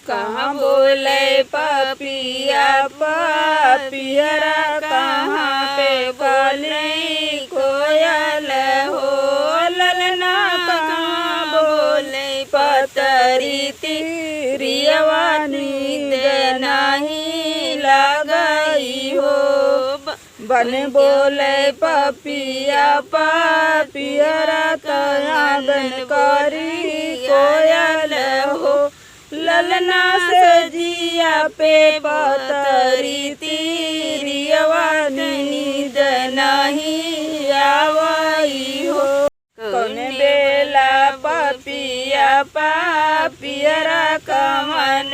कहाँ बोले पपिया पपियरा कहाँ पे बोले कोयल हो ललना कहाँ बोले पतरी तिरियवा नींद नहीं लगई हो बन बोले पपिया पपियरा तयागन करी कोयल हो ललना से जिया पे पतरी तिरियवा नींद नहीं आवई हो कौन बेला पपिया पपियरा कमन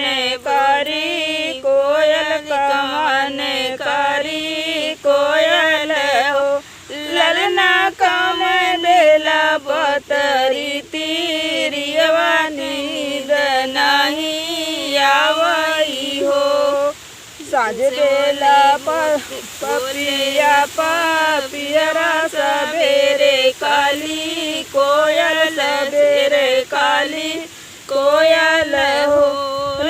करी कोयल कमन करी कोयल हो ललना कमन बेला पतरी तिरियवा नींद नहीं आवई हो साँझ बेला पपिया पपियरा सवेरे काली कोयल सवेरे काली कोयल हो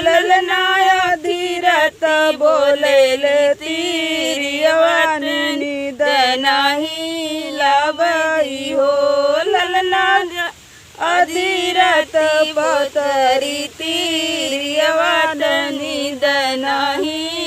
ललनाया धीरत बोले ले तिरियवा नींद नहीं लावई हो ललना अधीरत पतरी तिरियवा नींद नहीं